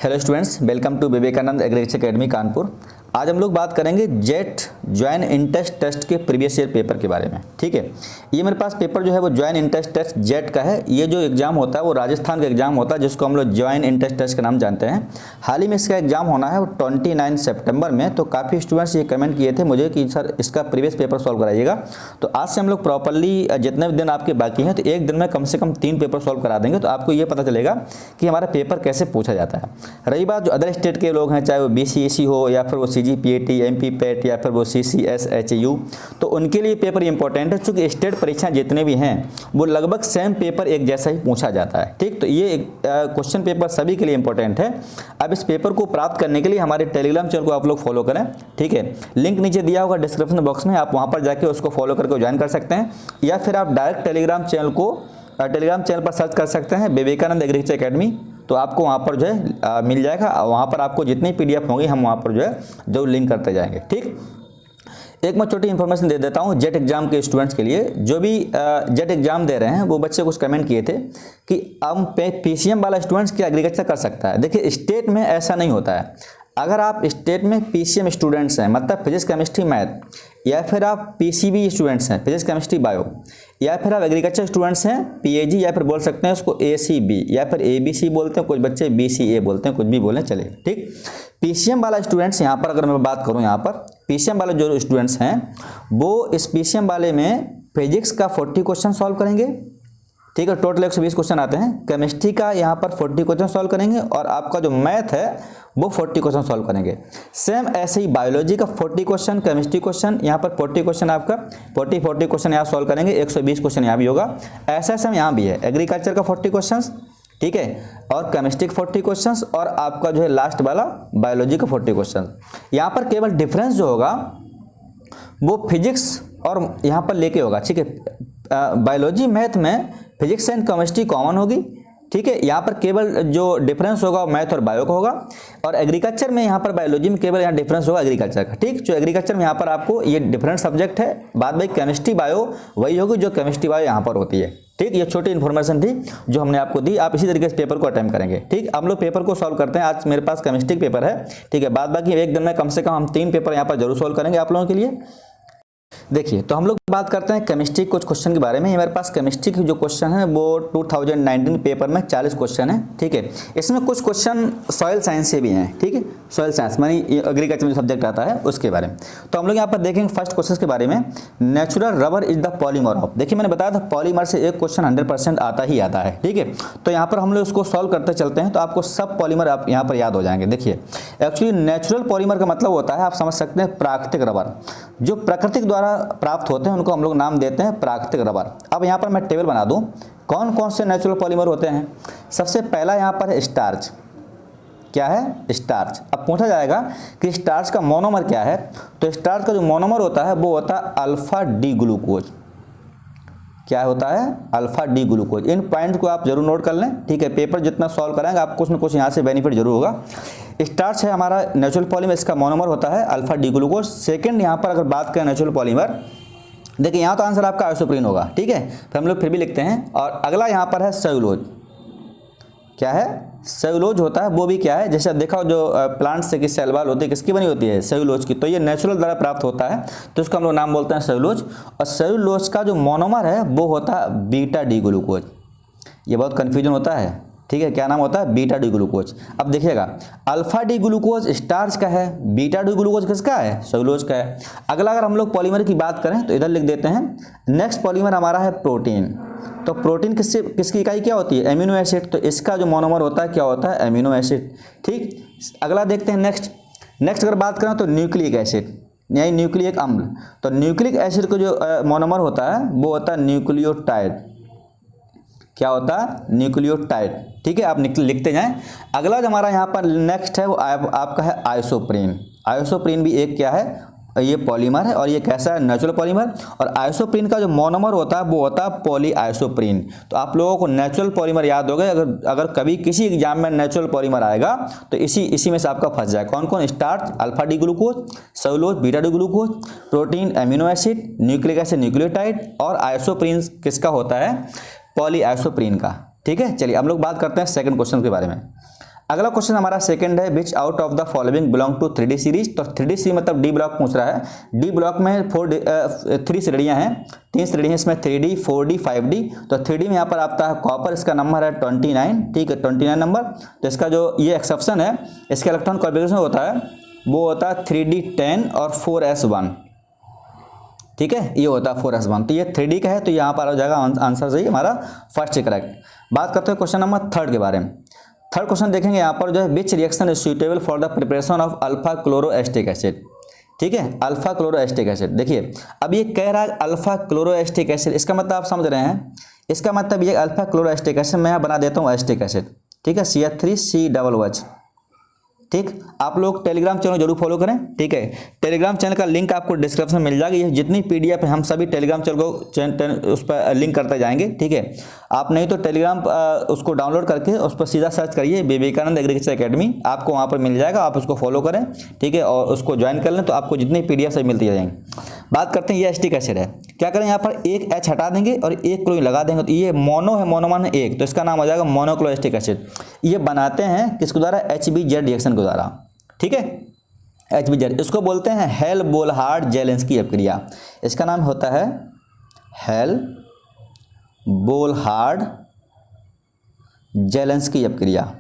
Hello students, welcome to Vivekananda agriculture academy Kanpur. आज हम लोग बात करेंगे जेट ज्वाइन इंट्रेंस टेस्ट के प्रीवियस ईयर पेपर के बारे में। ठीक है, ये मेरे पास पेपर जो है वो ज्वाइन इंट्रेंस टेस्ट जेट का है। ये जो एग्जाम होता है वो राजस्थान का एग्जाम होता है जिसको हम लोग ज्वाइन इंट्रेंस टेस्ट के नाम जानते हैं। हाल ही में इसका एग्जाम होना है वो 29 सितंबर में। तो काफ़ी स्टूडेंट्स ये कमेंट किए थे मुझे कि सर इसका प्रीवियस पेपर सॉल्व कराइएगा। तो आज से हम लोग प्रॉपरली जितने भी दिन आपके बाकी हैं तो एक दिन में कम से कम 3 पेपर सॉल्व करा देंगे। तो आपको ये पता चलेगा कि हमारा पेपर कैसे पूछा जाता है। रही बात जो अदर स्टेट के लोग हैं, चाहे वो BCSE हो या फिर वो CGPAT, MP PAT या फिर वो CCS HU, तो उनके लिए पेपर इंपॉर्टेंट है क्योंकि स्टेट परीक्षाएं जितने भी हैं वो लगभग सेम पेपर एक जैसा ही पूछा जाता है। ठीक, तो ये क्वेश्चन पेपर सभी के लिए इंपॉर्टेंट है। अब इस पेपर को प्राप्त करने के लिए हमारे टेलीग्राम चैनल को आप लोग फॉलो करें। ठीक है, लिंक नीचे दिया होगा डिस्क्रिप्शन बॉक्स में, आप वहाँ पर जाके उसको फॉलो करके ज्वाइन कर सकते हैं या फिर आप डायरेक्ट टेलीग्राम चैनल पर सर्च कर सकते हैं विवेकानंद एग्रीकल्चर अकेडमी। तो आपको वहाँ पर जो है मिल जाएगा। वहाँ पर आपको जितनी PDF होंगी हम वहाँ पर जो है जो लिंक करते जाएंगे। ठीक, एक मैं छोटी इन्फॉर्मेशन दे देता हूँ जेट एग्जाम के स्टूडेंट्स के लिए। जो भी जेट एग्जाम दे रहे हैं वो बच्चे कुछ कमेंट किए थे कि अब PCM वाला स्टूडेंट्स क्या एग्रीकल्चर कर सकता है। देखिए, स्टेट में ऐसा नहीं होता है। अगर आप स्टेट में PCM स्टूडेंट्स हैं, मतलब फिजिक्स केमिस्ट्री मैथ, या फिर आप PCB स्टूडेंट्स हैं फिजिक्स केमिस्ट्री बायो, या फिर आप एग्रीकल्चर स्टूडेंट्स हैं PAG, या फिर बोल सकते हैं उसको ACB, या फिर ABC बोलते हैं, कुछ बच्चे BCA बोलते हैं, कुछ भी बोलें चले। ठीक, PCM वाला स्टूडेंट्स यहाँ पर अगर मैं बात करूँ, यहाँ पर PCM वाले जो स्टूडेंट्स हैं वो इस PCM वाले में फिजिक्स का 40 क्वेश्चन सॉल्व करेंगे। ठीक है, टोटल 120 क्वेश्चन आते हैं। केमिस्ट्री का यहाँ पर 40 क्वेश्चन सॉल्व करेंगे और आपका जो मैथ है वो 40 क्वेश्चन सॉल्व करेंगे। सेम ऐसे ही बायोलॉजी का 40 क्वेश्चन, केमिस्ट्री क्वेश्चन यहाँ पर 40 क्वेश्चन, आपका 40 क्वेश्चन यहाँ सॉल्व करेंगे। 120 क्वेश्चन यहाँ भी होगा। ऐसा सेम यहाँ भी है, एग्रीकल्चर का 40 क्वेश्चन, ठीक है, और केमिस्ट्री का 40 क्वेश्चन, और आपका जो है लास्ट वाला बायोलॉजी का 40 क्वेश्चन। यहाँ पर केवल डिफरेंस जो होगा वो फिजिक्स और यहाँ पर लेके होगा। ठीक है, बायोलॉजी मैथ में फिजिक्स एंड केमिस्ट्री कॉमन होगी। ठीक है, यहाँ पर केवल जो डिफरेंस होगा मैथ और बायो का होगा, और एग्रीकल्चर में यहाँ पर बायोलॉजी में केवल यहाँ डिफरेंस होगा एग्रीकल्चर का। ठीक, जो एग्रीकल्चर में यहाँ पर आपको ये डिफरेंट सब्जेक्ट है, बाद में केमिस्ट्री बायो वही होगी जो केमिस्ट्री बायो यहाँ पर होती है। ठीक, ये छोटी इन्फॉर्मेशन थी जो हमने आपको दी। आप इसी तरीके से पेपर को अटेम्प्ट करेंगे। ठीक, हम लोग पेपर को सॉल्व करते हैं। आज मेरे पास केमिस्ट्री पेपर है। ठीक है, बाद बाकी एक दिन में कम से कम हम 3 पेपर यहाँ पर जरूर सॉल्व करेंगे आप लोगों के लिए। देखिए, तो हम लोग बात करते हैं केमिस्ट्री कुछ क्वेश्चन के बारे में। मेरे पास केमिस्ट्री के जो क्वेश्चन है वो 2019 पेपर में 40 क्वेश्चन है। ठीक है, इसमें कुछ क्वेश्चन सॉइल साइंस से भी हैं। ठीक है, सॉइल साइंस मानी एग्रीकल्चर में सब्जेक्ट आता है उसके बारे में। तो हम लोग यहाँ पर देखेंगे फर्स्ट क्वेश्चन के बारे में, natural rubber is the polymer of. देखिए, मैंने बताया था पॉलीमर से एक क्वेश्चन 100% आता ही आता है। ठीक है, तो यहाँ पर हम लोग उसको सॉल्व करते चलते हैं तो आपको सब पॉलीमर आप यहाँ पर याद हो जाएंगे। देखिए, एक्चुअली नेचुरल पॉलीमर का मतलब होता है, आप समझ सकते हैं, प्राकृतिक रबर। जो प्राकृतिक द्वारा प्राप्त होते हैं उनको हम लोग नाम देते हैं प्राकृतिक रबर। अब यहाँ पर मैं टेबल बना दूं कौन कौन से नेचुरल पॉलीमर होते हैं। सबसे पहला यहाँ पर है स्टार्च। क्या है? स्टार्च। अब पूछा जाएगा कि स्टार्च का मोनोमर क्या है, तो स्टार्च का जो मोनोमर होता है वो होता है अल्फा डी ग्लूकोज। क्या होता है? Alpha D glucose. इन पॉइंट को आप जरूर नोट कर लें। ठीक है, पेपर जितना सॉल्व कराएंगे आपको कुछ ना कुछ यहाँ से बेनिफिट जरूर होगा। स्टार्च है हमारा नेचुरल पॉलीमर, इसका मोनोमर होता है अल्फा डी ग्लूकोज। सेकेंड यहाँ पर अगर बात करें नेचुरल पॉलीमर, देखिए यहाँ तो आंसर आपका आइसोप्रीन होगा। ठीक है, तो हम लोग फिर भी लिखते हैं। और अगला यहाँ पर है सेलुलोज। क्या है? सेलुलोज होता है। वो भी क्या है, जैसे देखा जो प्लांट से की सेलवाल होती है किसकी बनी होती है? सेलुलोज की। तो ये नेचुरल द्वारा प्राप्त होता है तो इसको हम लोग नाम बोलते हैं सेलुलोज। और सेलुलोज का जो मोनोमर है वो होता है बीटा डी ग्लूकोज। ये बहुत कन्फ्यूजन होता है। ठीक है, क्या नाम होता है? Beta D glucose. अब देखिएगा, अल्फा डी ग्लूकोज स्टार्च का है, बीटा डी ग्लूकोज किसका है? सेलुलोज का है। अगला अगर हम लोग पॉलीमर की बात करें तो इधर लिख देते हैं। नेक्स्ट पॉलीमर हमारा है प्रोटीन। तो प्रोटीन किसकी इकाई क्या होती है? Amino acid. तो इसका जो मोनोमर होता है क्या होता है? Amino acid. ठीक, अगला देखते हैं नेक्स्ट अगर बात करें तो न्यूक्लिक एसिड यानी न्यूक्लिक अम्ल। तो न्यूक्लिक एसिड का जो मोनोमर होता है वो होता है न्यूक्लियोटाइड। क्या होता है? न्यूक्लियोटाइड। ठीक है, आप लिखते जाएं। अगला जो हमारा यहाँ पर नेक्स्ट है वो आपका है आइसोप्रीन। आइसोप्रीन भी एक क्या है? ये पॉलीमर है और ये कैसा है? Natural polymer. और आइसोप्रीन का जो मोनोमर होता है वो होता है पॉली आइसोप्रीन। तो आप लोगों को नेचुरल पॉलीमर याद हो गए। अगर कभी किसी एग्जाम में नेचुरल पॉलीमर आएगा तो इसी में से आपका फंस जाए। कौन कौन? Starch alpha D glucose, cellulose beta D glucose, protein amino acid, nucleic acid nucleotide, और आइसोप्रीन किसका होता है? पॉली आइसोप्रीन का। ठीक है, चलिए हम लोग बात करते हैं सेकंड क्वेश्चन के बारे में। अगला क्वेश्चन हमारा सेकंड है, which out of the following belong to 3D series. तो 3D सीरीज मतलब डी ब्लॉक पूछ रहा है। डी ब्लॉक में 3 श्रेणियां हैं, 3 श्रेणियां इसमें 3D 4D 5D। तो 3D में यहाँ पर आता है कॉपर, इसका नंबर है 29, ठीक है 29 नंबर। तो इसका जो ये एक्सेप्शन है, इसका इलेक्ट्रॉन कॉन्फ़िगरेशन होता है वो होता है 3D10 और 4s1, ठीक है, ये होता है 4s1। तो ये 3D का है, तो यहाँ पर आ जाएगा आंसर सही हमारा फर्स्ट करेक्ट। बात करते हैं क्वेश्चन नंबर 3 के बारे में। थर्ड क्वेश्चन देखेंगे यहाँ पर जो है, which reaction is suitable for the preparation of alpha chloroacetic acid, ठीक है, अल्फा क्लोरोएस्टिक एसिड। देखिए अब ये कह रहा है अल्फा क्लोरोएस्टिक एसिड, इसका मतलब आप समझ रहे हैं, इसका मतलब ये अल्फा क्लोरोएस्टिक एसिड मैं यहाँ बना देता हूँ एस्टिक एसिड, ठीक है, CH3COOH। ठीक, आप लोग टेलीग्राम चैनल जरूर फॉलो करें, ठीक है, टेलीग्राम चैनल का लिंक आपको डिस्क्रिप्शन में मिल जाएगा। ये जितनी PDF है हम सभी टेलीग्राम चैनल को उस पर लिंक करते जाएंगे, ठीक है। आप नहीं तो टेलीग्राम उसको डाउनलोड करके उस पर सीधा सर्च करिए विवेकानंद एग्रीकल्चर एकेडमी, आपको वहाँ पर मिल जाएगा, आप उसको फॉलो करें, ठीक है, और उसको ज्वाइन कर लें तो आपको जितनी PDF सब मिलती जाएंगी। बात करते हैं ये एस्टिक एसिड है, क्या करें यहाँ पर एक H हटा देंगे और एक क्लोरीन लगा देंगे, तो ये मोनो है, मोनो मान एक, तो इसका नाम हो जाएगा मोनोक्लोरोएस्टिक एसिड। ये बनाते हैं किसके द्वारा, HBZ रिएक्शन के द्वारा, ठीक है, HBZ। इसको बोलते हैं हेल बोलहार्ड जेलेंस्की अपक्रिया, इसका नाम होता है हेल बोलहार्ड जेलेंस्की अपक्रिया,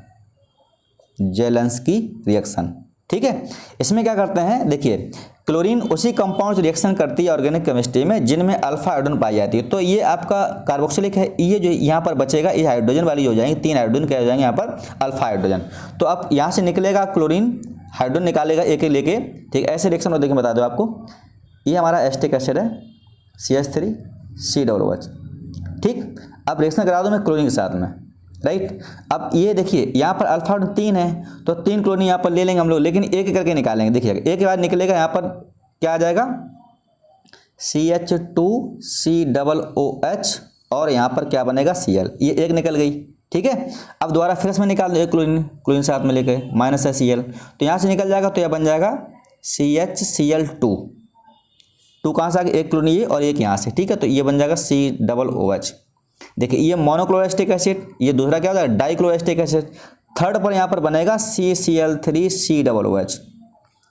जेलेंस्की रिएक्शन, ठीक है। इसमें क्या करते हैं, देखिए क्लोरीन उसी कंपाउंड से रिएक्शन करती है ऑर्गेनिक केमिस्ट्री में जिनमें अल्फा हाइड्रोजन पाई जाती है। तो ये आपका कार्बोक्सिलिक है, ये जो यहाँ पर बचेगा ये हाइड्रोजन वाली हो जाएंगी, 3 हाइड्रोजन क्या हो जाएंगे यहाँ पर अल्फा हाइड्रोजन। तो अब यहाँ से निकलेगा क्लोरीन, हाइड्रोजन निकालेगा एक एक लेके, ठीक, ऐसे रिएक्शन देखिए बता दो आपको, ये हमारा एस्टिक एसिड है CH3COOH, ठीक। अब रिएक्शन करा दो मैं क्लोरीन के साथ में, राइट। अब ये देखिए यहाँ पर अल्फा 3 है, तो 3 क्लोरीन यहाँ पर ले लेंगे हम लोग, लेकिन एक एक करके निकालेंगे। देखिए एक के बाद निकलेगा यहाँ पर क्या आ जाएगा CH2COOH और यहाँ पर क्या बनेगा Cl, ये एक निकल गई, ठीक है। अब दोबारा फिर इसमें निकाल दो एक क्लोरीन, क्लोरीन साथ में लेके माइनस है Cl, तो यहाँ से निकल जाएगा, तो यह बन जाएगा CHCl2, 2 कहाँ से आ गया, एक क्लोरीन ये और एक यहाँ से, ठीक है, तो ये बन जाएगा COOH। देखिए ये मोनोक्लोरोएस्टिक एसिड, ये दूसरा क्या होता है डाइक्लोरोएस्टिक एसिड। थर्ड पर यहाँ पर बनेगा CCl3COOH,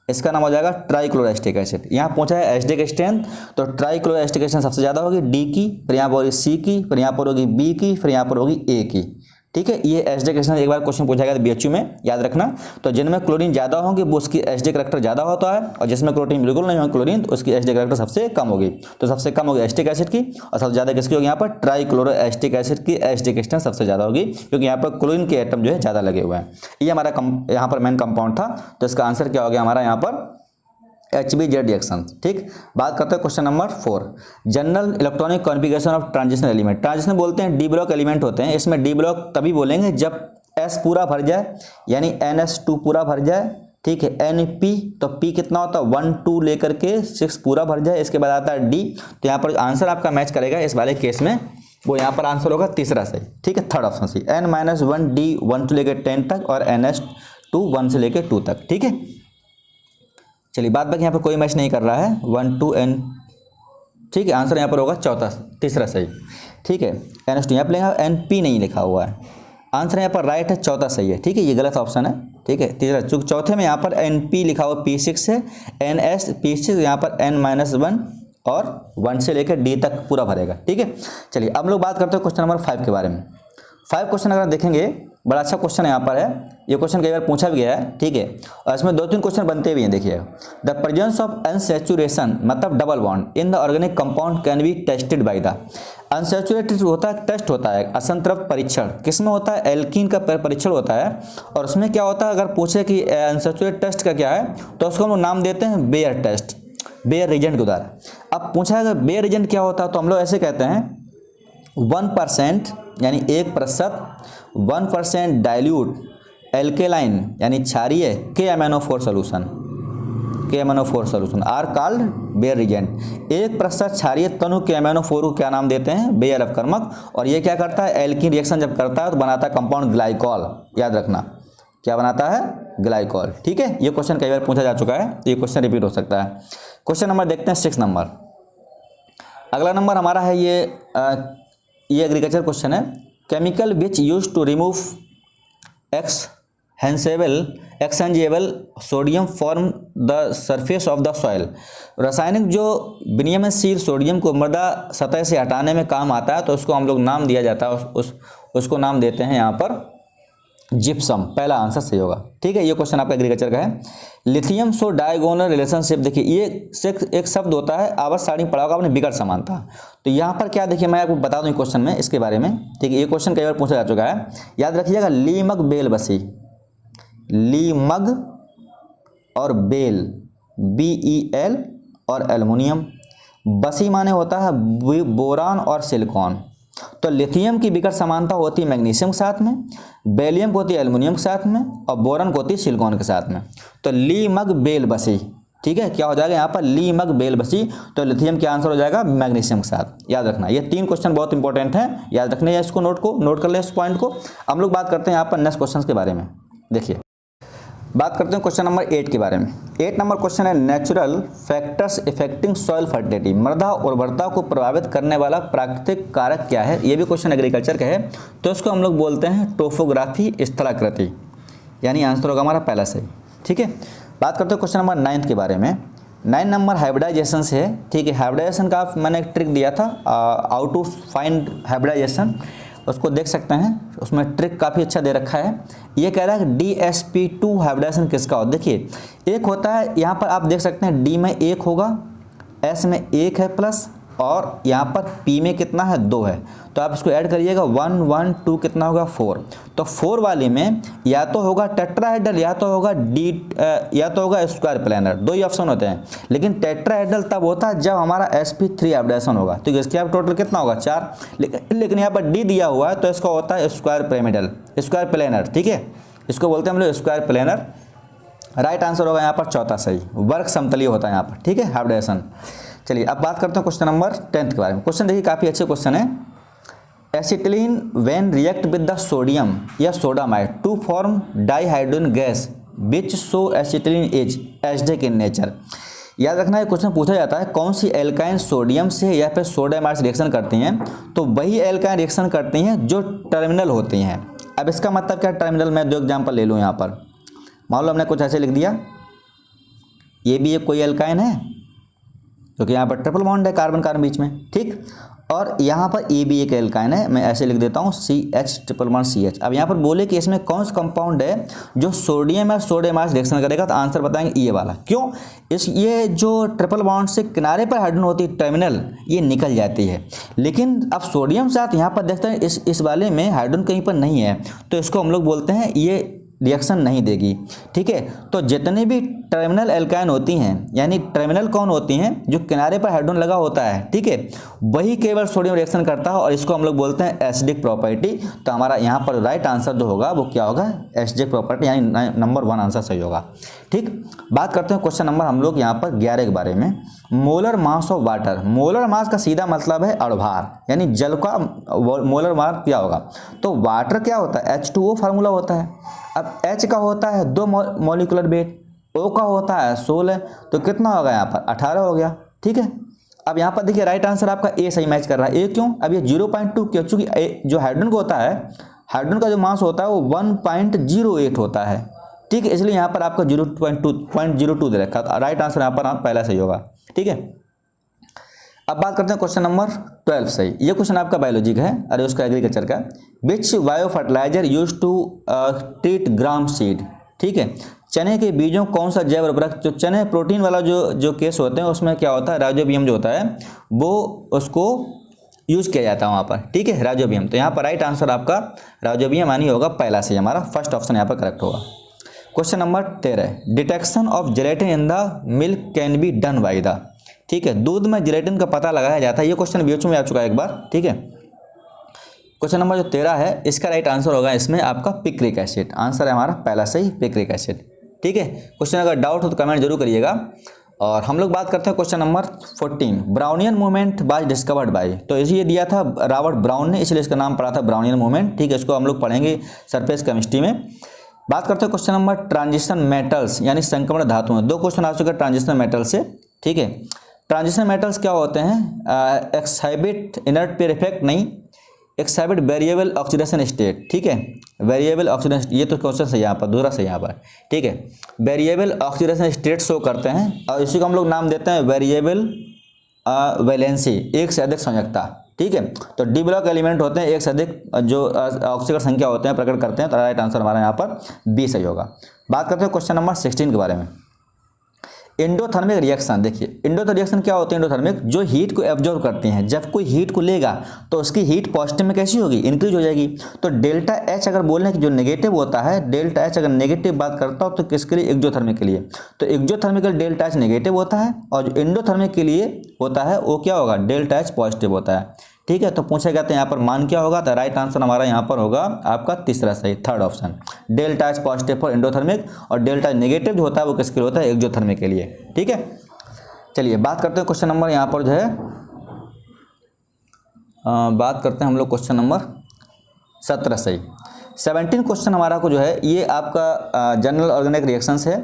इसका नाम हो जाएगा ट्राइक्लोरोएस्टिक एसिड। यहाँ पूछा है एसिडिक स्ट्रेंथ, तो ट्राइक्लोरोएस्टिक एसिड सबसे ज़्यादा होगी D की, फिर यहाँ पर होगी C की, फिर यहाँ पर होगी B की, फिर यहाँ पर होगी A की, ठीक है। ये एसिडिक स्ट्रेंथ एक बार क्वेश्चन पूछा गया था BHU में, याद रखना। तो जिनमें क्लोरीन ज़्यादा होंगे वो उसकी एसिडिक कैरेक्टर ज़्यादा होता है, और जिसमें क्लोरीन बिल्कुल नहीं होगी क्लोरीन तो उसकी एसिडिक कैरेक्टर सबसे कम होगी। तो सबसे कम होगी एसिटिक एसिड की, और सबसे ज़्यादा किसकी होगी यहाँ पर ट्राइक्लोरोएस्टिक एसिड की एसिडिक स्ट्रेंथ सबसे ज़्यादा होगी, क्योंकि यहाँ पर क्लोरीन के एटम जो है ज़्यादा लगे हुए हैं। ये हमारा यहाँ पर मेन कंपाउंड था, तो इसका आंसर क्या हो गया हमारा यहाँ पर HBZ रिएक्शन, ठीक। बात करते हैं question number 4, general electronic configuration of transition element. Transition बोलते हैं डी ब्लॉक एलिमेंट होते हैं, इसमें डी ब्लॉक तभी बोलेंगे जब S पूरा भर जाए, यानी NS2 पूरा भर जाए, ठीक है, NP तो P कितना होता है 1 2 लेकर के 6 पूरा भर जाए, इसके बाद आता है D। तो यहाँ पर आंसर आपका मैच करेगा इस वाले केस में, वो यहाँ पर आंसर होगा तीसरा सही, ठीक है, थर्ड ऑप्शन सी, N-1D 1 से लेकर 10 तक और NS2 1 से लेकर 2 तक, ठीक है। चलिए बाद बाकी यहाँ पर कोई मैच नहीं कर रहा है, 1 2 N, ठीक है, आंसर यहाँ पर होगा तीसरा सही, ठीक है। NS2 यहाँ पर लिखा NP नहीं लिखा हुआ है, आंसर यहाँ पर राइट है, चौथा सही है, ठीक है, ये गलत ऑप्शन है, ठीक है। तीसरा चूंकि चौथे में यहाँ पर NP लिखा हुआ P6 है, NS P6 यहाँ पर N-1 और 1 से लेकर D तक पूरा भरेगा, ठीक है। चलिए अब लोग बात करते हैं क्वेश्चन नंबर 5 के बारे में। 5 क्वेश्चन अगर देखेंगे, बड़ा अच्छा क्वेश्चन यहाँ पर है, ये क्वेश्चन कई बार पूछा भी गया है, ठीक है, और इसमें 2-3 क्वेश्चन बनते भी हैं। देखिए द प्रेजेंस ऑफ अनसैचुरेशन मतलब double bond in the organic compound can be tested by the. Unsaturated होता है, टेस्ट होता है, असंतृप्त परीक्षण किसमें होता है, एल्कीन का परीक्षण होता है। और उसमें क्या होता है, अगर पूछे कि अनसैचुरेटेड टेस्ट का क्या है, तो उसको हम लोग नाम देते हैं बेयर टेस्ट, बेयर रिजेंट के द्वारा। अब पूछा है अगर बेयर रिजेंट क्या होता है, तो हम लोग ऐसे कहते हैं 1% यानी 1%, 1% डाइल्यूट एल्केलाइन यानी क्षारीय KMnO4 solution, KMnO4 solution are called Baeyer reagent. 1% क्षारीय तनु KMnO4 को क्या नाम देते हैं, बेयर अपकर्मक। और ये क्या करता है, एल्कीन रिएक्शन जब करता है तो बनाता है कंपाउंड ग्लाइकॉल, याद रखना क्या बनाता है, ग्लाइकॉल, ठीक है। ये क्वेश्चन कई बार पूछा जा चुका है, ये क्वेश्चन रिपीट हो सकता है। क्वेश्चन नंबर देखते हैं 6 नंबर। अगला नंबर हमारा है ये एग्रीकल्चर क्वेश्चन है, chemical which use to remove X exchangeable sodium form the surface of the soil. रासायनिक जो विनिमयशील सोडियम को मृदा सतह से हटाने में काम आता है, तो उसको हम लोग नाम दिया जाता है, उसको नाम देते हैं यहाँ पर जिप्सम। पहला आंसर सही होगा। ठीक है, ये क्वेश्चन आपका एग्रीकल्चर का है। लिथियम सो डायगोनल रिलेशनशिप, देखिए ये एक शब्द होता है, आवर्त सारणी पढ़ा होगा आपने, विकर्ण समानता। तो यहाँ पर क्या, देखिए मैं आपको बता दूं क्वेश्चन में इसके बारे में। ठीक है, ये क्वेश्चन कई बार पूछा जा चुका है, याद रखिएगा। लीमग बेल बसी, लीमग और बेल, BEL और एल्युमिनियम, बसी माने होता है बोरान और सिलिकॉन। तो लिथियम की विकर्ण समानता होती है मैग्नीशियम के साथ में, बेलियम को होती है एल्युमिनियम के साथ में, और बोरन को होती है सिलिकॉन के साथ में। तो लीमग बेल बसी, ठीक है, क्या हो जाएगा यहाँ पर लीमग बेल बसी। तो लिथियम क्या आंसर हो जाएगा, मैग्नीशियम के साथ। याद रखना, ये 3 क्वेश्चन बहुत इंपॉर्टेंट हैं, याद रखने हैं इसको, नोट कर ले इस पॉइंट को। हम लोग बात करते हैं यहाँ पर नेक्स्ट क्वेश्चन के बारे में। देखिए बात करते हैं क्वेश्चन नंबर 8 के बारे में। 8 नंबर क्वेश्चन है, natural factors affecting soil fertility, मृदा उर्वरता को प्रभावित करने वाला प्राकृतिक कारक क्या है। ये भी क्वेश्चन एग्रीकल्चर का है, तो इसको हम लोग बोलते हैं टोपोग्राफी, स्थलाकृति, यानी आंसर होगा हमारा पहला सही। ठीक है, बात करते हैं क्वेश्चन नंबर 9 के बारे में। 9 नंबर हाइब्रिडाइजेशन से है। ठीक है, हाइब्रिडाइजेशन का मैंने एक ट्रिक दिया था, हाउ टू फाइंड हाइब्रिडाइजेशन, उसको देख सकते हैं, उसमें ट्रिक काफ़ी अच्छा दे रखा है। ये कह रहा है कि DsP2 हाइब्रिडाइजेशन किसका हो। देखिए एक होता है, यहाँ पर आप देख सकते हैं D में 1 होगा, S में 1 है प्लस, और यहाँ पर P में कितना है, 2 है। तो आप इसको ऐड करिएगा, 1 1 2 कितना होगा, 4। तो 4 वाले में या तो होगा टेट्राहेड्रल, या तो होगा या तो होगा स्क्वायर प्लेनर, 2 ही ऑप्शन होते हैं। लेकिन टेट्राहेड्रल तब होता है जब हमारा sp3 हाइब्रिडाइजेशन होगा। तो इसके यहाँ टोटल कितना होगा, 4। लेकिन यहाँ पर D दिया हुआ है, तो इसका होता है स्क्वायर पिरामिडल, स्क्वायर प्लेनर। ठीक है, इसको बोलते हैं हम लोग स्क्वायर प्लेनर। राइट आंसर होगा यहाँ पर चौथा सही, वर्ग समतलीय होता है यहाँ पर। ठीक है, हाइब्रिडाइजेशन। चलिए अब बात करते हैं क्वेश्चन नंबर 10 के बारे में। क्वेश्चन देखिए काफ़ी अच्छे क्वेश्चन है। Acetylene when react with the sodium या sodamide to form dihydrogen gas which so acetylene is acidic in nature. याद रखना है, क्वेश्चन पूछा जाता है कौन सी एल्काइन सोडियम से या फिर सोडामाइड से रिएक्शन करती हैं, तो वही एल्काइन रिएक्शन करती हैं जो टर्मिनल होती हैं। अब इसका मतलब क्या, टर्मिनल, मैं 2 एग्जाम्पल ले लूँ यहाँ पर। मान लो हमने कुछ ऐसे लिख दिया, ये भी एक कोई एल्काइन है, क्योंकि यहाँ पर ट्रिपल बॉन्ड है कार्बन कार्बन बीच में। ठीक, और यहाँ पर ए भी एक एल्काइन है, मैं ऐसे लिख देता हूँ CH ट्रिपल बॉन्ड CH। अब यहाँ पर बोले कि इसमें कौन सा कंपाउंड है जो सोडियम या सोडियम रिएक्शन करेगा, तो आंसर बताएंगे ये वाला। क्यों, ये जो ट्रिपल बॉन्ड से किनारे पर हाइड्रोजन होती है टर्मिनल, ये निकल जाती है। लेकिन अब सोडियम साथ यहाँ पर देखते हैं इस वाले में हाइड्रोजन कहीं पर नहीं है, तो इसको हम लोग बोलते हैं ये रिएक्शन नहीं देगी। ठीक है, तो जितने भी टर्मिनल एल्काइन होती हैं, यानी टर्मिनल कौन होती हैं, जो किनारे पर हाइड्रोजन लगा होता है, ठीक है, वही केवल सोडियम रिएक्शन करता है, और इसको हम लोग बोलते हैं एसिडिक प्रॉपर्टी। तो हमारा यहाँ पर राइट आंसर जो होगा वो क्या होगा, एसिडिक प्रॉपर्टी, यानी नंबर 1 आंसर सही होगा। ठीक, बात करते हैं क्वेश्चन नंबर हम लोग यहाँ पर 11 के बारे में। Molar mass of water, molar mass का सीधा मतलब है अणुभार, यानी जल का मोलर मास क्या होगा। तो वाटर क्या होता है, H2O फार्मूला होता है। अब H का होता है 2 मॉलिक्यूलर वेट, O का होता है 16, तो कितना होगा यहाँ पर 18 हो गया। ठीक है, अब यहाँ पर देखिए राइट आंसर आपका ए सही मैच कर रहा है। ए क्यों, अब ये 0.2 क्यों, चूँकि जो हाइड्रोजन को होता है, हाइड्रोजन का जो मास होता है वो 1.08 होता है। ठीक है, इसलिए यहाँ पर आपका 0.02 दे रखा है। राइट आंसर यहाँ पर आप पहला सही होगा। ठीक है, अब बात करते हैं क्वेश्चन नंबर 12 सही। ये क्वेश्चन आपका बायोलॉजी का है, अरे उसका एग्रीकल्चर का। Which bio fertiliser use to treat gram seed. ठीक है, चने के बीजों कौन सा जैव उर्वरक, जो चने प्रोटीन वाला जो केस होते हैं उसमें क्या होता है, राइजोबियम जो होता है वो उसको यूज किया जाता है वहाँ पर। ठीक है, राइजोबियम। तो यहाँ पर राइट आंसर आपका राइजोबियम यानी होगा पहला सही, हमारा फर्स्ट ऑप्शन यहाँ पर करेक्ट होगा। Question number 13, detection of gelatin in the milk can be done by the. ठीक है, दूध में जेलेटिन का पता लगाया जाता है। ये क्वेश्चन बीएचयू में आ चुका है एक बार। ठीक है, क्वेश्चन नंबर जो 13 है, इसका राइट आंसर होगा इसमें आपका पिक्रिक एसिड। आंसर है हमारा पहला सही, पिक्रिक एसिड। ठीक है, क्वेश्चन अगर डाउट हो तो कमेंट जरूर करिएगा। और हम लोग बात करते हैं question number 14, Brownian movement was discovered by. तो ये दिया था रॉबर्ट ब्राउन ने, इसलिए इसका नाम पड़ा था ब्राउनियन मूवमेंट। ठीक है, इसको हम लोग पढ़ेंगे सरफेस केमिस्ट्री में। बात करते हैं क्वेश्चन नंबर ट्रांजिशन मेटल्स, यानी संक्रमण धातुएं। 2 क्वेश्चन आ चुके हैं ट्रांजिशन मेटल से। ठीक है, ट्रांजिशन मेटल्स क्या होते हैं, एक्सहाइबिट इनर्ट पेयर इफेक्ट नहीं, एक्साइड वेरिएबल ऑक्सीडेशन स्टेट, ठीक है, वेरिएबल ऑक्सीडेशन, ये तो क्वेश्चन सही यहाँ पर, दूसरा सही यहाँ पर, ठीक है, वेरिएबल ऑक्सीडेशन स्टेट शो करते हैं और इसी को हम लोग नाम देते हैं वेरिएबल वैलेंसी, एक से अधिक संयोजकता, ठीक है। तो डी ब्लॉक एलिमेंट होते हैं एक से अधिक जो ऑक्सीजन संख्या होते हैं प्रकट करते हैं, तो राइट आंसर हमारा यहाँ पर बी सही होगा। बात करते हैं क्वेश्चन नंबर 16 के बारे में। एंडोथर्मिक रिएक्शन, देखिए एंडोथर्मिक रिएक्शन क्या होते हैं, एंडोथर्मिक जो हीट को एब्जॉर्ब करते हैं, जब कोई हीट को लेगा तो उसकी हीट पॉजिटिव में कैसी होगी, इंक्रीज हो जाएगी। तो डेल्टा एच अगर बोल रहे हैं कि जो नेगेटिव होता है, डेल्टा एच अगर नेगेटिव बात करता हो तो किसके लिए, एक्सोथर्मिक के लिए, तो एक्सोथर्मिकल डेल्टा एच नेगेटिव होता है और जो एंडोथर्मिक के लिए होता है वो क्या होगा, डेल्टा एच पॉजिटिव होता है, ठीक है। तो पूछा गया था यहाँ पर मान क्या होगा, तो राइट आंसर हमारा यहाँ पर होगा आपका तीसरा सही, third option, delta H positive for endothermic और डेल्टा नेगेटिव जो होता है वो किसके लिए होता है, एक्सोथर्मिक के लिए, ठीक है। चलिए बात करते हैं क्वेश्चन नंबर यहाँ पर जो है बात करते हैं हम लोग क्वेश्चन नंबर 17 सही। 17 क्वेश्चन हमारा को जो है ये आपका जनरल ऑर्गेनिक रिएक्शंस है।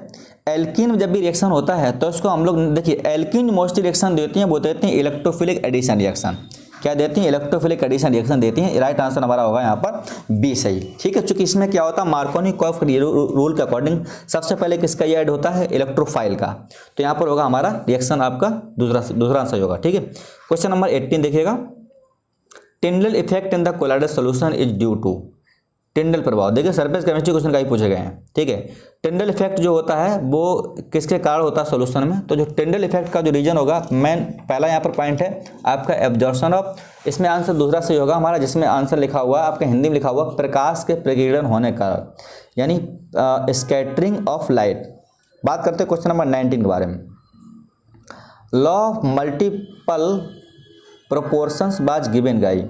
एल्कीन में जब भी रिएक्शन होता है तो उसको हम लोग देखिए, एल्कीन मोस्टली रिएक्शन देती हैं वो देती हैं इलेक्ट्रोफिलिक एडिशन रिएक्शन, क्या देती हैं, इलेक्ट्रोफिलिक एडिशन रिएक्शन देती हैं। राइट आंसर हमारा होगा यहाँ पर बी सही, ठीक है। चूंकि इसमें क्या होता है, मार्कोनी-कॉफ रूल के अकॉर्डिंग सबसे पहले किसका ये ऐड होता है, इलेक्ट्रोफाइल का, तो यहाँ पर होगा हमारा रिएक्शन आपका दूसरा आंसर होगा, ठीक है। क्वेश्चन नंबर 18 देखिएगा, Tyndall effect in the colloidal solution is due to, Tyndall प्रभाव, देखिए सरफेस केमिस्ट्री क्वेश्चन का ही पूछे गए हैं, ठीक है। टिंडल इफेक्ट जो होता है वो किसके कारण होता है सोल्यूशन में, तो जो टिंडल इफेक्ट का जो रीजन होगा, मेन पहला यहाँ पर पॉइंट है आपका एब्जॉर्प्शन ऑफ, इसमें आंसर दूसरा सही होगा हमारा, जिसमें आंसर लिखा हुआ आपका हिंदी में लिखा हुआ प्रकाश के प्रकीर्णन होने का, यानी स्कैटरिंग ऑफ लाइट। बात करते हैं क्वेश्चन नंबर 19 के बारे में। Law of multiple proportions was given गाई,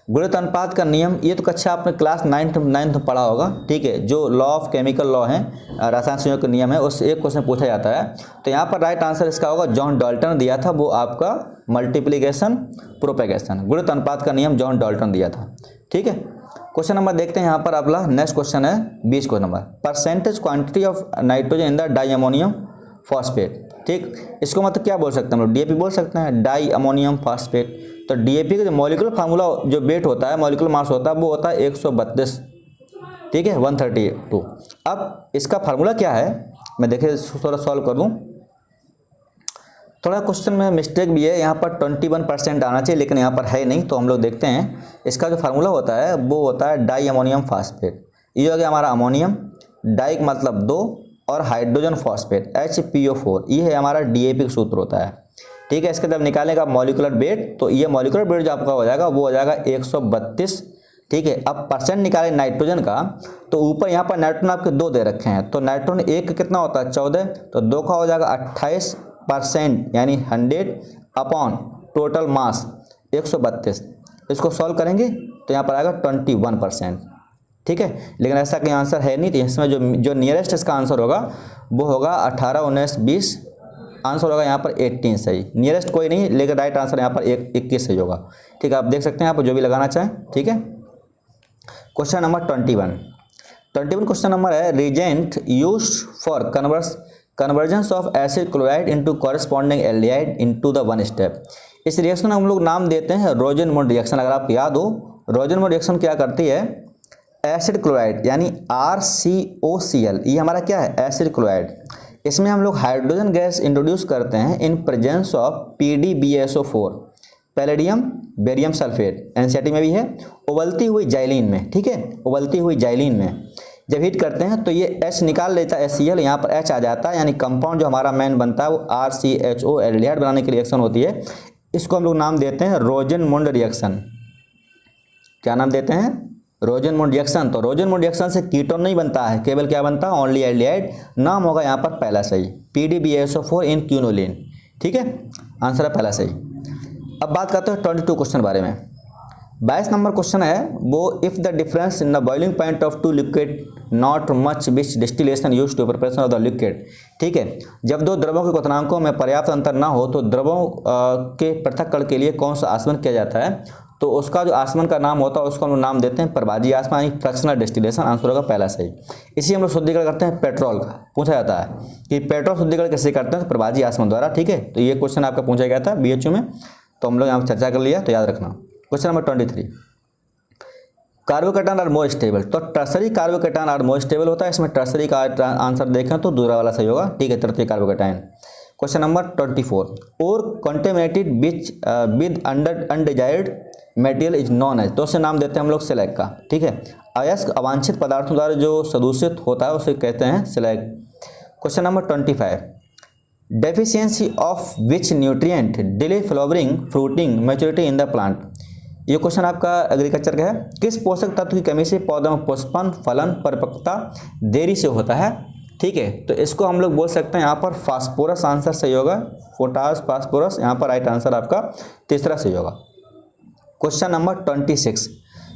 गुणित अनुपात का नियम, ये तो कक्षा आपने क्लास 9th में पढ़ा होगा, ठीक है। जो लॉ ऑफ केमिकल लॉ है, रसायन संयोग का नियम है, उस एक क्वेश्चन पूछा जाता है। तो यहाँ पर राइट आंसर इसका होगा, जॉन डाल्टन ने दिया था वो आपका मल्टीप्लिकेशन प्रोपेगेशन, गुणित अनुपात का नियम जॉन डाल्टन दिया था, ठीक है। क्वेश्चन नंबर देखते हैं यहाँ पर अगला, नेक्स्ट क्वेश्चन है 20 question number, percentage quantity of nitrogen in the di ammonium phosphate, ठीक। इसको मतलब क्या बोल सकते हैं हम लोग, डीएपी बोल सकते हैं, डाई अमोनियम फॉस्फेट। तो डीएपी का जो मॉलिक्यूलर फार्मूला जो वेट होता है, मॉलिक्यूलर मास होता है वो होता है 132, ठीक है, 132। अब इसका फार्मूला क्या है, मैं देखिए थोड़ा सॉल्व कर दूं, थोड़ा क्वेश्चन में मिस्टेक भी है, यहाँ पर 21% आना चाहिए लेकिन यहाँ पर है नहीं, तो हम लोग देखते हैं। इसका जो फार्मूला होता है वो होता है डाई अमोनियम फॉस्फेट, ये हो गया हमारा अमोनियम, डाई का मतलब 2 और हाइड्रोजन फॉस्फेट HPO4, ये है हमारा डीएपी का सूत्र होता है, ठीक है। इसके जब निकालेगा मॉलिक्यूलर वेट, तो ये मॉलिक्यूलर वेट जो आपका हो जाएगा वो हो जाएगा 132, ठीक है। अब परसेंट निकाले नाइट्रोजन का, तो ऊपर यहाँ पर नाइट्रोजन आपके 2 दे रखे हैं, तो नाइट्रोजन एक कितना होता है 14, तो 2 का हो जाएगा 28%, यानी 100 अपॉन टोटल मास 132। इसको सॉल्व करेंगे तो यहाँ पर आएगा 21%, ठीक है। लेकिन ऐसा कोई आंसर है नहीं, तो इसमें जो नियरेस्ट इसका आंसर होगा वो होगा 18, 19, 20, आंसर होगा यहाँ पर 18 सही, नियरेस्ट कोई नहीं, लेकिन राइट आंसर यहाँ पर 21 सही होगा, ठीक है। आप देख सकते हैं यहाँ पर जो भी लगाना चाहें, ठीक है। क्वेश्चन नंबर 21 क्वेश्चन नंबर है, reagent used for convergence of acid chloride into corresponding aldehyde into the one step. इस रिएक्शन हम लोग नाम देते हैं रोजेनमोड रिएक्शन। अगर आपको याद हो, रोजेनमोड रिएक्शन क्या करती है, एसिड क्लोराइड यानी RCOCl, ये हमारा क्या है एसिड क्लोराइड, इसमें हम लोग हाइड्रोजन गैस इंट्रोड्यूस करते हैं in presence of PDBSO4, palladium barium sulphate, NCERT में भी है, उबलती हुई जाइलिन में, ठीक है, उबलती हुई जाइलिन में जब हीट करते हैं तो ये H निकाल लेता है HCl, यहाँ पर H आ जाता है, यानी कंपाउंड जो हमारा मेन बनता है वो RCHO एल्डिहाइड बनाने की रिएक्शन होती है। इसको हम लोग नाम देते हैं रोजेनमोड रिएक्शन। क्या नाम देते हैं, रोजेनमोड रिएक्शन। तो रोजेनमोड रिएक्शन से कीटोन नहीं बनता है, केवल क्या बनता है, ओनली एल्डिहाइड। नाम होगा यहाँ पर पहला सही, PDBSO4 इन क्यूनोलिन, ठीक है, आंसर है पहला सही। अब बात करते हैं 22 क्वेश्चन बारे में। 22 नंबर क्वेश्चन है वो, if the difference in the boiling point of two liquid not much which distillation use to preparation of the liquid, ठीक है। जब दो द्रवों के क्वथनांकों में पर्याप्त अंतर ना हो तो द्रवों के पृथक्करण के लिए कौन सा आसमन किया जाता है, तो उसका जो आसमन का नाम होता है उसको हम लोग नाम देते हैं प्रभाजी आसमन, यानी फ्रैक्शनल डिस्टिलेशन, आंसर होगा पहला सही। इसी हम लोग शुद्धिकरण करते हैं पेट्रोल का, पूछा जाता है कि पेट्रोल शुद्धिकरण कैसे करते हैं, तो प्रभाजी आसमन द्वारा, ठीक है। तो ये क्वेश्चन आपका पूछा गया था BHU में, तो हम लोग यहाँ पर चर्चा कर लिया, तो याद रखना। Question number 23, carbocation are more stable, तो tertiary carbocation are more stable होता है। इसमें टर्सरी का आंसर देखें तो दूसरा वाला सही होगा, ठीक है, तृतीय कार्बोकेटायन। क्वेश्चन नंबर 24, और contaminated beach with undesired material is known as, तो उसे नाम देते हैं हम लोग स्लैग का, ठीक है। अयस्क अवांछित पदार्थों द्वारा जो सदूषित होता है उसे कहते हैं slag. Question number 25, deficiency of which nutrient delay flowering fruiting maturity in the plant, ये क्वेश्चन आपका एग्रीकल्चर का है। किस पोषक तत्व की कमी से पौधों में पुष्पन फलन परिपक्वता देरी से होता है, ठीक है, तो इसको हम लोग बोल सकते हैं यहाँ पर फास्फोरस आंसर सही होगा, पोटास फास्फोरस, यहाँ पर राइट आंसर आपका तीसरा सही होगा। Question number 26,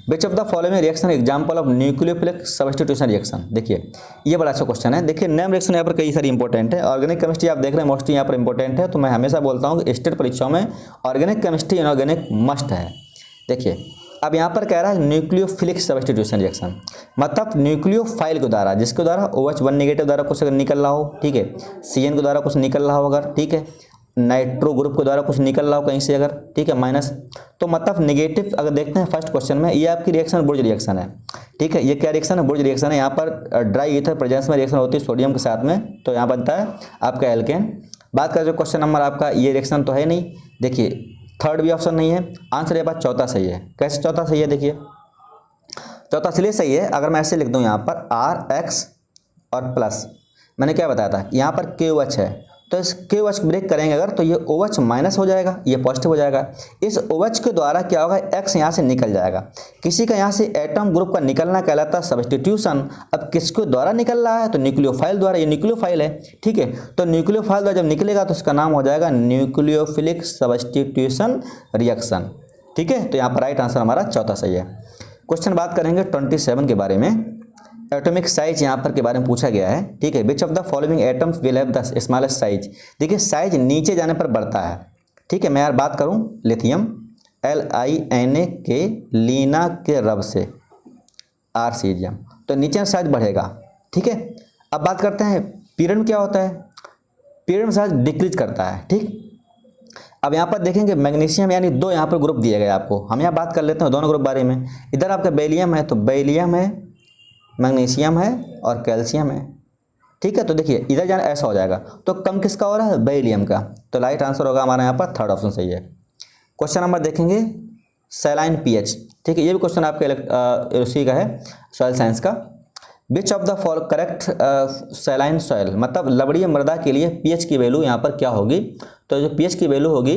which of the following reaction example of nucleophilic substitution reaction, देखिए ये बड़ा अच्छा क्वेश्चन है। देखिए नेम रिएक्शन यहाँ पर कई सारी इंपॉर्टेंट है। ऑर्गेनिक केमिस्ट्री आप देख रहे हैं मोस्टली यहाँ पर इंपॉर्टेंट है, तो मैं हमेशा बोलता हूँ कि स्टेट परीक्षाओं में ऑर्गेनिक केमिस्ट्री इनऑर्गेनिक मस्ट है। देखिए अब यहाँ पर कह रहा है न्यूक्लियोफिलिक सब्स्टिट्यूशन रिएक्शन, मतलब न्यूक्लियोफाइल के द्वारा, जिसके द्वारा OH1 नेगेटिव द्वारा कुछ अगर निकल रहा हो, ठीक है, CN के द्वारा कुछ निकल रहा हो अगर, ठीक है, नाइट्रो ग्रुप के द्वारा कुछ निकल रहा हो कहीं से अगर, ठीक है, माइनस, तो मतलब नेगेटिव अगर देखते हैं फर्स्ट क्वेश्चन में, ये आपकी रिएक्शन बुर्ज रिएक्शन है, ठीक है। ये क्या रिएक्शन है? बुर्ज रिएक्शन है। यहाँ पर ड्राई ईथर प्रेजेंस में रिएक्शन होती है सोडियम के साथ में, तो यहाँ बनता है आपका एल्केन। बात करें जो क्वेश्चन नंबर आपका, ये रिएक्शन तो है नहीं, देखिए थर्ड भी ऑप्शन नहीं है, आंसर ये बात चौथा सही है। कैसे चौथा सही है? देखिए चौथा इसलिए सही है, अगर मैं ऐसे लिख दूं यहाँ पर RX और प्लस, मैंने क्या बताया था, यहाँ पर KOH है, तो इस KOH ब्रेक करेंगे अगर, तो ये OH माइनस हो जाएगा, ये पॉजिटिव हो जाएगा। इस OH के द्वारा क्या होगा, X यहाँ से निकल जाएगा। किसी का यहाँ से एटम ग्रुप का निकलना कहलाता है सब्स्टिट्यूशन। अब किसके द्वारा निकल रहा है, तो न्यूक्लियोफाइल द्वारा, ये न्यूक्लियोफाइल है, ठीक है। तो न्यूक्लियोफाइल द्वारा जब निकलेगा तो इसका नाम हो जाएगा न्यूक्लियोफिलिक सब्स्टिट्यूशन रिएक्शन, ठीक है। तो यहाँ पर राइट आंसर हमारा चौथा सही है। क्वेश्चन बात करेंगे 27 के बारे में। एटॉमिक साइज यहाँ पर के बारे में पूछा गया है, ठीक है। Which of the following atoms will have the smallest size, देखिए साइज नीचे जाने पर बढ़ता है, ठीक है। मैं यार बात करूँ लिथियम LINA लीना के रब से R सीजियम, तो नीचे साइज बढ़ेगा, ठीक है। अब बात करते हैं पीरियड क्या होता है, पीरियड में साइज डिक्रीज करता है, ठीक। अब यहाँ पर देखेंगे मैग्नीशियम यानी दो यहाँ पर ग्रुप दिए गए आपको, हम यहाँ बात कर लेते हैं दोनों ग्रुप बारे में। इधर आपका बेरिलियम है, तो बेरिलियम है, मैग्नीशियम है और कैल्शियम है, ठीक है। तो देखिए इधर जाना ऐसा हो जाएगा, तो कम किसका हो रहा है, बेरिलियम का, तो राइट आंसर होगा हमारा यहाँ पर थर्ड ऑप्शन सही है। क्वेश्चन नंबर देखेंगे सैलाइन pH, ठीक है, ये भी क्वेश्चन आपके उसी का है सॉइल साइंस का। Which of the fall correct saline soil, मतलब लवणीय मृदा के लिए pH की वैल्यू यहाँ पर क्या होगी, तो जो pH की वैल्यू होगी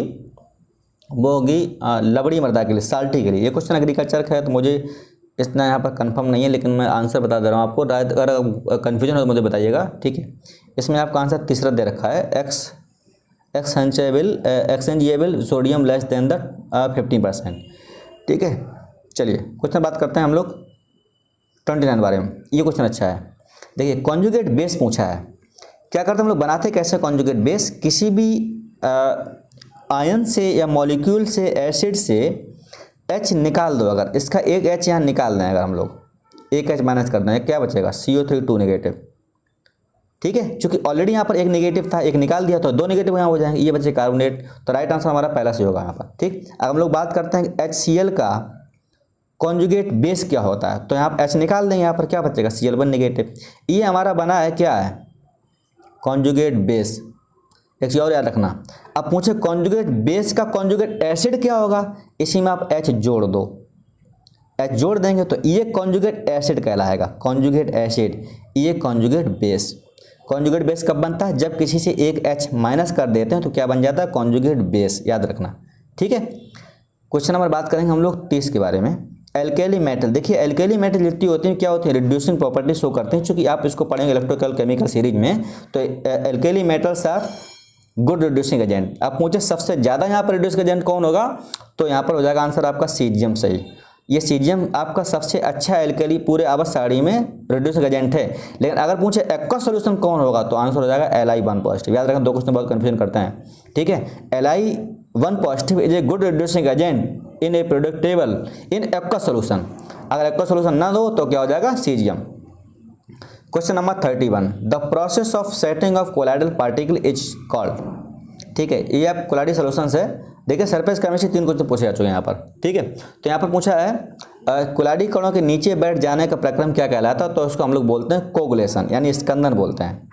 वो होगी लवणीय मृदा के लिए, साल्टी के लिए। ये क्वेश्चन एग्रीकल्चर का है तो मुझे इतना यहाँ पर कंफर्म नहीं है, लेकिन मैं आंसर बता दे रहा हूँ आपको, अगर कन्फ्यूजन हो तो मुझे बताइएगा, ठीक है। इसमें आपका आंसर तीसरा दे रखा है, exchangeable sodium less than the 15%, ठीक है। चलिए क्वेश्चन बात करते हैं हम लोग 29 बारे में। ये क्वेश्चन अच्छा है, देखिए कॉन्जुगेट बेस पूछा है। क्या करते हैं हम लोग, बनाते कैसे कॉन्जुगेट बेस, किसी भी आयन से या मॉलिक्यूल से, एसिड से H निकाल दो, अगर इसका एक H यहाँ निकाल दें, अगर हम लोग एक H माइनस कर दें, क्या बचेगा, CO3 2 नेगेटिव, ठीक है। क्योंकि ऑलरेडी यहाँ पर एक नेगेटिव था, एक निकाल दिया तो दो नेगेटिव यहाँ हो जाएंगे, ये बचे कार्बोनेट, तो राइट आंसर हमारा पहला से होगा यहाँ पर, ठीक। अब हम लोग बात करते हैं HCl का कॉन्जुगेट बेस क्या होता है, तो यहाँ पर H निकाल देंगे, यहाँ पर क्या बचेगा, Cl1 नेगेटिव। ये हमारा बना है क्या है, कॉन्जुगेट बेस। एक चीज़ और याद रखना, अब पूछे कॉन्जुगेट बेस का कॉन्जुगेट एसिड क्या होगा, इसी में आप H जोड़ दो, H जोड़ देंगे तो ये कॉन्जुगेट एसिड कहलाएगा, कॉन्जुगेट एसिड, ये कॉन्जुगेट बेस। कॉन्जुगेट बेस कब बनता है, जब किसी से एक H माइनस कर देते हैं तो क्या बन जाता है, कॉन्जुगेट बेस, याद रखना, ठीक है। क्वेश्चन नंबर बात करेंगे हम लोग 30 के बारे में। एल्केली मेटल, देखिए एल्केली मेटल जितनी होती है क्या होती है, रिड्यूसिंग प्रॉपर्टी शो करते हैं, चूँकि आप इसको पढ़ेंगे इलेक्ट्रिकल केमिकल सीरीज में, तो alkali metals are good reducing agent. आप पूछे सबसे ज़्यादा यहाँ पर रिड्यूसिंग एजेंट कौन होगा, तो यहाँ पर हो जाएगा आंसर आपका सीजियम सही। ये सीजियम आपका सबसे अच्छा एल्केली पूरे आवर्त सारणी में रिड्यूसिंग एजेंट है। लेकिन अगर पूछे एक्वस सॉल्यूशन कौन होगा, तो आंसर हो जाएगा Li1 पॉजिटिव। याद रखें, दो क्वेश्चन बहुत कन्फ्यूजन करते हैं, ठीक है। Li1 positive is a good reducing agent in A प्रोडक्टेबल in aqueous solution. अगर एक्वस सॉल्यूशन ना दो तो क्या हो जाएगा, caesium. Question number 31, the process of setting of colloidal particle is called, ठीक है। ये आप कोलाइडल सॉल्यूशन है, देखिए सरफेस केमिस्ट्री 3 क्वेश्चन पूछे जा चुके हैं यहाँ पर, ठीक है। तो यहाँ पर पूछा है कुलाडी कणों के नीचे बैठ जाने का प्रक्रम क्या कहलाता है, तो उसको हम लोग बोलते हैं कोगुलेशन यानी स्कंदन बोलते हैं।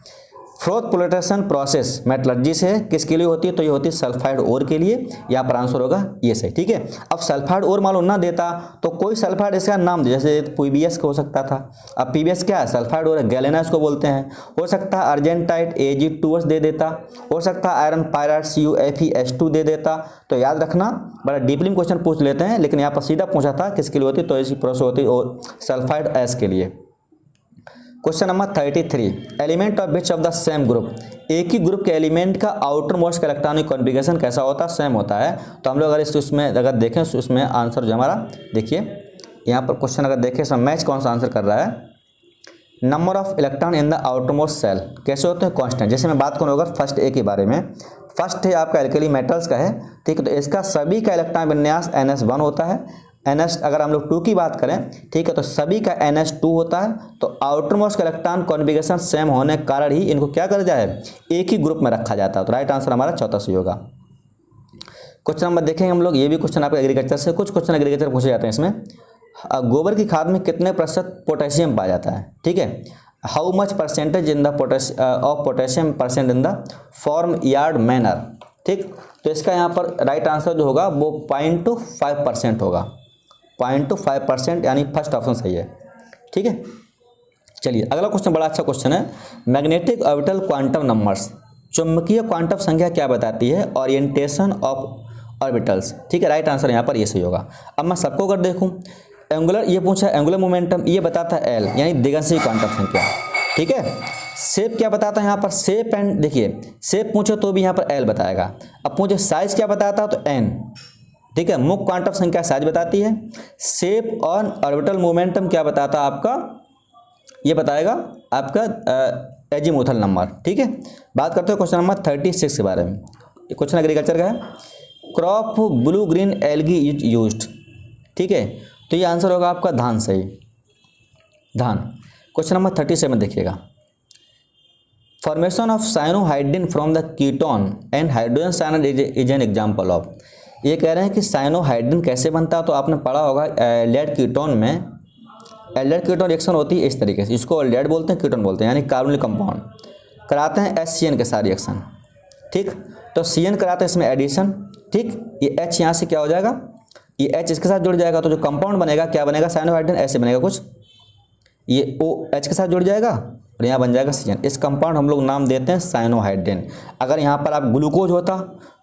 फ्लोरपोलेटेशन प्रोसेस मेटलर्जी से किसके लिए होती है, तो ये होती है सल्फाइड ओर के लिए। यहाँ पर आंसर होगा ये सही, ठीक है। अब सल्फाइड ओर मालूम ना देता तो कोई सल्फाइड इसका नाम दे, जैसे पीबीएस हो सकता था। अब पीबीएस क्या है, सल्फाइड ओर, गैलेना इसको बोलते हैं। हो सकता है अर्जेंटाइट Ag2S दे देता, हो सकता है आयरन पायराइड CuFeS2 दे देता। तो याद रखना, बड़ा डीपली क्वेश्चन पूछ लेते हैं, लेकिन यहाँ पर सीधा पूछा था किसके लिए होती, तो ऐसी प्रोसेस होती है और सल्फाइड एस के लिए। Question number 33, element of which of the same group, एक ही ग्रुप के एलिमेंट का आउटर मोस्ट इलेक्ट्रॉनिक कॉन्फ़िगरेशन कैसा होता है, सेम होता है। तो हम लोग अगर इसमें अगर देखें तो उसमें आंसर जो हमारा, देखिए यहाँ पर क्वेश्चन अगर देखें इसमें मैच कौन सा आंसर कर रहा है, number of electron in the outermost shell कैसे होते हैं, कांस्टेंट। जैसे मैं बात करूँ अगर फर्स्ट ए के बारे में, फर्स्ट है आपका एल्केली मेटल्स का है, ठीक है। तो इसका सभी का इलेक्ट्रॉन विन्यास NS1 होता है। NS अगर हम लोग 2 की बात करें, ठीक है, तो सभी का NS2 होता है। तो outer most electron configuration same होने के कारण ही इनको क्या कर जाए, एक ही ग्रुप में रखा जाता है। तो राइट आंसर हमारा चौथा सही होगा। क्वेश्चन नंबर देखेंगे हम लोग, ये भी क्वेश्चन आपका एग्रीकल्चर से, कुछ क्वेश्चन एग्रीकल्चर पूछे जाते हैं इसमें। गोबर की खाद में कितने % पोटेशियम पाया जाता है, ठीक है। How much percentage in the potassium percent in the form yard manner, ठीक। तो इसका यहाँ पर राइट आंसर जो होगा वो 0.5% होगा, 0.5%, यानी फर्स्ट ऑप्शन सही है, ठीक है। चलिए अगला क्वेश्चन बड़ा अच्छा क्वेश्चन है, मैग्नेटिक ऑर्बिटल क्वांटम नंबर्स, चुंबकीय क्वांटम संख्या क्या बताती है, ओरिएंटेशन ऑफ ऑर्बिटल्स, ठीक है। राइट आंसर यहाँ पर ये सही होगा। अब मैं सबको अगर देखूँ, एंगुलर ये पूछा, एंगुलर मोमेंटम ये बताता है L यानी दिगंशीय क्वांटम संख्या, ठीक है। शेप क्या बताता है यहाँ पर, शेप एंड, देखिए शेप पूछो तो भी यहाँ पर L बताएगा। अब पूछे साइज क्या बताता है, तो N, ठीक है। मुख्य क्वांटम संख्या साइज बताती है। शेप और ऑर्बिटल मोमेंटम क्या बताता है आपका, ये बताएगा आपका एजीमुथल नंबर, ठीक है। बात करते हैं क्वेश्चन नंबर 36 के बारे में। क्वेश्चन एग्रीकल्चर का है, crop blue green algae used, ठीक है। तो ये आंसर होगा आपका धान, सही, धान। क्वेश्चन नंबर 37 देखिएगा, formation of cyanohydrin from the ketone and hydrogen cyanide is an example of, ये कह रहे हैं कि साइनोहाइड्रिन कैसे बनता है। तो आपने पढ़ा होगा एल्डेहाइड कीटोन में, एल्डेहाइड कीटोन रिएक्शन होती है इस तरीके से, इसको एल्डेहाइड बोलते हैं, कीटोन बोलते हैं, यानी कार्बोनिल कंपाउंड कराते हैं HCN के साथ रिएक्शन, ठीक। तो CN कराते हैं इसमें एडिशन, ठीक। ये H यहाँ से क्या हो जाएगा, ये H इसके साथ जुड़ जाएगा, तो जो कंपाउंड बनेगा क्या बनेगा, साइनोहाइड्रिन ऐसे बनेगा कुछ, ये OH के साथ जुड़ जाएगा और यहाँ बन जाएगा CN। इस कंपाउंड हम लोग नाम देते हैं साइनोहाइड्रिन। अगर यहाँ पर आप ग्लूकोज होता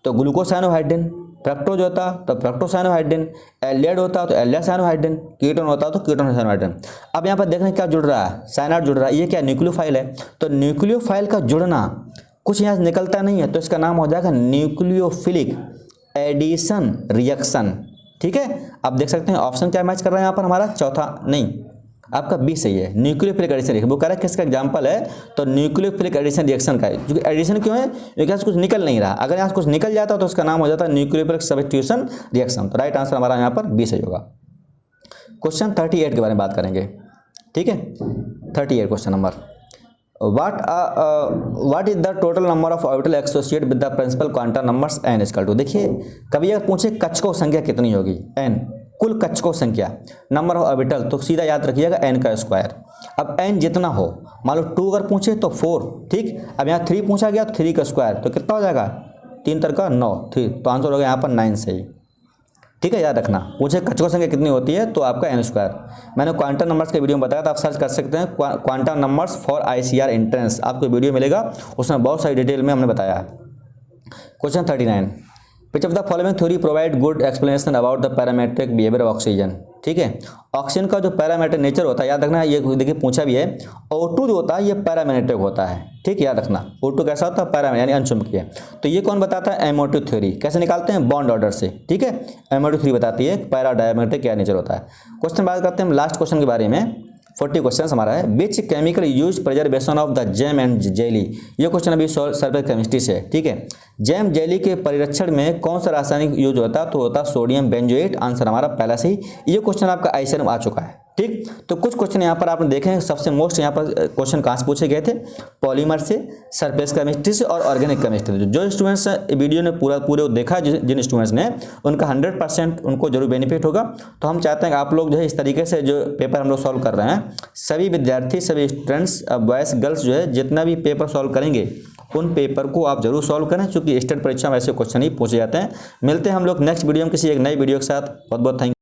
तो ग्लूकोसाइनोहाइड्रिन, फ्रक्टोज होता तो फ्रक्टोसाइनोहाइड्रिन, एल्डिहाइड होता तो एल्डिहाइड, कीटोन होता तो कीटोन साइनोहाइड्रिन। अब यहाँ पर देखने क्या जुड़ रहा है, साइनाइड जुड़ रहा है, ये क्या न्यूक्लियोफाइल है। तो न्यूक्लियोफाइल का जुड़ना कुछ यहाँ से निकलता नहीं है, तो इसका नाम हो जाएगा न्यूक्लियोफिलिक एडिशन रिएक्शन, ठीक है। आप देख सकते हैं ऑप्शन क्या मैच कर रहा है यहाँ पर हमारा, चौथा नहीं, आपका बी सही है, न्यूक्लियोफिलिक एडिशन रिएक्शन। वो कह रहा है किसका एग्जांपल है, तो न्यूक्लियोफिलिक एडिशन रिएक्शन का है। क्योंकि एडिशन क्यों है, क्योंकि यहाँ से कुछ निकल नहीं रहा, अगर यहाँ से कुछ निकल जाता तो उसका नाम हो जाता है न्यूक्लियोफिलिक सब्स्टिट्यूशन रिएक्शन। तो राइट आंसर हमारा यहाँ पर बी सही होगा। क्वेश्चन 38 के बारे में बात करेंगे, ठीक है। 38 question number, what is the total number of orbital associate with the principal quantum numbers n equal to, देखिए कभी अगर पूछे कक्षकों संख्या कितनी होगी, n, कुल कक्षकों संख्या, नंबर ऑफ ऑर्बिटल, तो सीधा याद रखिएगा n का स्क्वायर। अब n जितना हो, मान लो 2 अगर पूछे तो 4, ठीक। अब यहाँ 3 पूछा गया तो 3 का स्क्वायर, तो कितना हो जाएगा, 3 3 का 9, 3, तो आंसर हो गया यहाँ पर 9 सही, ठीक है। याद रखना, पूछे कक्षकों संख्या कितनी होती है तो आपका n स्क्वायर। मैंने क्वांटम नंबर्स के वीडियो में बताया था, आप सर्च कर सकते हैं quantum numbers for ICR entrance, आपको वीडियो मिलेगा, उसमें बहुत सारी डिटेल में हमने बताया है। Question 39, which of the following theory provide good explanation about the parametric behaviour of oxygen, ठीक है। ऑक्सीजन का जो पैरामेट्रिक नेचर होता है, याद रखना, ये देखिए पूछा भी है, O2 जो होता है ये पैरामेट्रिक होता है, ठीक, याद रखना। O2 कैसा होता है, पैरा यानी अनचुंबकीय। तो ये कौन बताता है, एमओ2 थ्योरी। कैसे निकालते हैं, बॉन्ड ऑर्डर से, ठीक है। एमओ2 थ्योरी बताती है पैराडायमेट्रिक क्या नेचर होता है। क्वेश्चन बात करते हैं हम लास्ट क्वेश्चन के बारे में, 40 क्वेश्चन हमारा है, which chemical use preservation of the jam and jelly. ये क्वेश्चन अभी सरफेस केमिस्ट्री से है, ठीक है। जैम जेली के परिरक्षण में कौन सा रासायनिक यूज होता है, तो होता सोडियम बेंजोएट, आंसर हमारा पहला सही। ये क्वेश्चन आपका आईसीआर में आ चुका है, ठीक। तो कुछ क्वेश्चन यहाँ पर आपने देखे हैं, सबसे मोस्ट यहाँ पर क्वेश्चन कहाँ से पूछे गए थे, पॉलीमर से, सरफेस केमिस्ट्री से और ऑर्गेनिक केमिस्ट्री से। जो स्टूडेंट्स वीडियो ने पूरे देखा, जिन स्टूडेंट्स ने, उनका 100% उनको जरूर बेनिफिट होगा। तो हम चाहते हैं कि आप लोग जो है इस तरीके से जो पेपर हम लोग सॉल्व कर रहे हैं, सभी विद्यार्थी, सभी स्टूडेंट्स, बॉयज़ गर्ल्स जो है जितना भी पेपर सॉल्व करेंगे उन पेपर को आप जरूर सॉल्व करें, क्योंकि स्टेट परीक्षा में ऐसे क्वेश्चन ही पूछे जाते हैं। मिलते हैं हम लोग नेक्स्ट वीडियो में किसी एक नई वीडियो के साथ। बहुत बहुत थैंक यू।